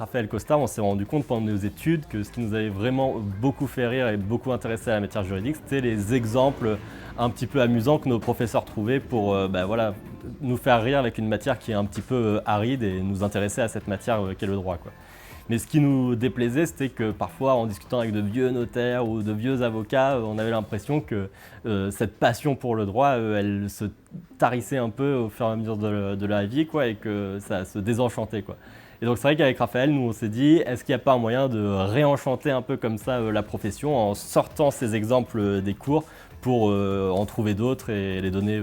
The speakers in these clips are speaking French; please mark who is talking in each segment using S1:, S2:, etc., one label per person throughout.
S1: Raphaël Costa, on s'est rendu compte pendant nos études que ce qui nous avait vraiment beaucoup fait rire et beaucoup intéressé à la matière juridique, c'était les exemples un petit peu amusants que nos professeurs trouvaient pour nous faire rire avec une matière qui est un petit peu aride et nous intéresser à cette matière qu'est le droit, quoi. Mais ce qui nous déplaisait, c'était que parfois, en discutant avec de vieux notaires ou de vieux avocats, on avait l'impression que cette passion pour le droit, elle se tarissait un peu au fur et à mesure de la vie, quoi, et que ça se désenchantait, quoi. Et donc c'est vrai qu'avec Raphaël, nous on s'est dit, est-ce qu'il n'y a pas un moyen de réenchanter un peu comme ça la profession en sortant ces exemples des cours pour en trouver d'autres et les donner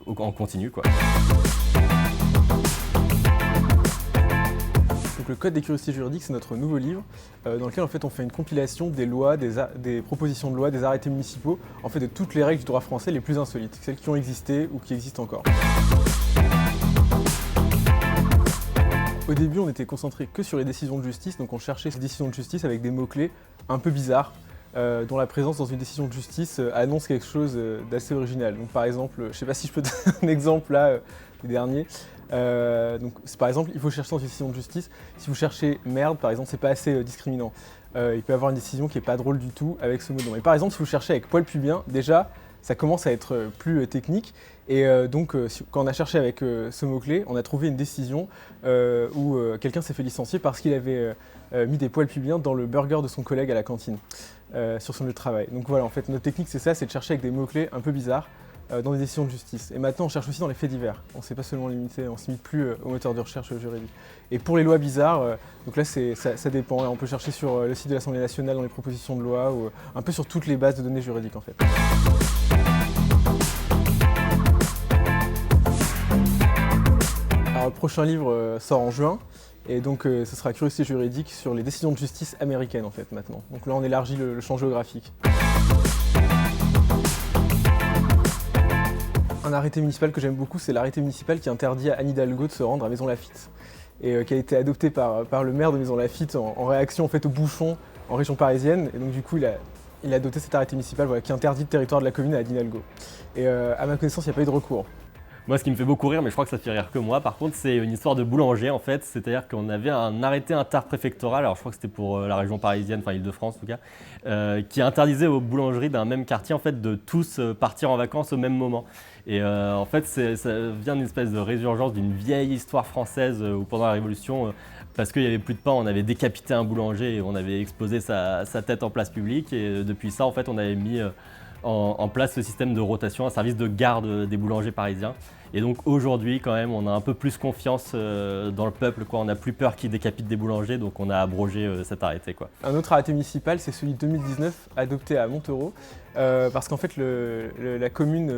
S1: en continu, quoi.
S2: Donc le Code des curiosités juridiques, c'est notre nouveau livre dans lequel en fait, on fait une compilation des lois, des propositions de loi, des arrêtés municipaux, en fait de toutes les règles du droit français les plus insolites, celles qui ont existé ou qui existent encore. Au début, on était concentré que sur les décisions de justice, donc on cherchait ces décisions de justice avec des mots-clés un peu bizarres, dont la présence dans une décision de justice annonce quelque chose d'assez original. Donc par exemple, je ne sais pas si je peux donner un exemple là, le dernier. Par exemple, il faut chercher dans une décision de justice. Si vous cherchez merde, par exemple, c'est pas assez discriminant. Il peut y avoir une décision qui est pas drôle du tout avec ce mot-là. Mais par exemple, si vous cherchez avec poil pubien, déjà, ça commence à être plus technique. Et quand on a cherché avec ce mot-clé, on a trouvé une décision où quelqu'un s'est fait licencier parce qu'il avait mis des poils pubiens dans le burger de son collègue à la cantine sur son lieu de travail. Donc voilà, en fait, notre technique, c'est ça, c'est de chercher avec des mots-clés un peu bizarres dans les décisions de justice. Et maintenant, on cherche aussi dans les faits divers. On ne s'est pas seulement limité, on ne se limite plus aux moteurs de recherche juridique. Et pour les lois bizarres, donc là, ça dépend. On peut chercher sur le site de l'Assemblée nationale, dans les propositions de loi, ou un peu sur toutes les bases de données juridiques, en fait. Alors, le prochain livre sort en juin. Et donc, ce sera Curiosité juridique sur les décisions de justice américaines, en fait, maintenant. Donc là, on élargit le champ géographique. Un arrêté municipal que j'aime beaucoup, c'est l'arrêté municipal qui interdit à Anne Hidalgo de se rendre à Maison Lafitte et qui a été adopté par le maire de Maison Lafitte en réaction en fait, aux bouchons en région parisienne. Et donc du coup, il a adopté cet arrêté municipal qui interdit le territoire de la commune à Anne Hidalgo. Et à ma connaissance, il n'y a pas eu de recours.
S1: Moi, ce qui me fait beaucoup rire, mais je crois que ça fait rire que moi, par contre, c'est une histoire de boulanger en fait. C'est-à-dire qu'on avait un arrêté interpréfectoral, alors je crois que c'était pour la région parisienne, enfin Île-de-France en tout cas, qui interdisait aux boulangeries d'un même quartier en fait de tous partir en vacances au même moment. Et en fait, ça vient d'une espèce de résurgence d'une vieille histoire française où pendant la Révolution, parce qu'il n'y avait plus de pain, on avait décapité un boulanger et on avait exposé sa tête en place publique. Et depuis ça, en fait, on avait mis en place ce système de rotation, un service de garde des boulangers parisiens. Et donc aujourd'hui, quand même, on a un peu plus confiance dans le peuple, quoi. On n'a plus peur qu'ils décapitent des boulangers, donc on a abrogé cet arrêté, quoi.
S2: Un autre arrêté municipal, c'est celui de 2019, adopté à Montereau, parce qu'en fait, la commune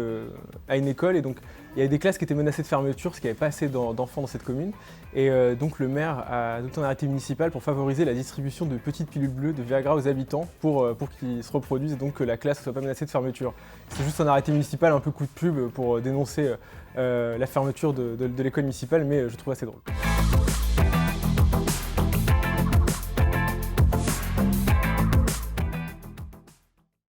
S2: a une école et donc il y avait des classes qui étaient menacées de fermeture parce qu'il n'y avait pas assez d'enfants dans cette commune. Et donc le maire a adopté un arrêté municipal pour favoriser la distribution de petites pilules bleues de Viagra aux habitants pour qu'ils se reproduisent et donc que la classe ne soit pas menacée de fermeture. C'est juste un arrêté municipal, un peu coup de pub pour dénoncer la fermeture de l'école municipale, mais je trouve assez drôle.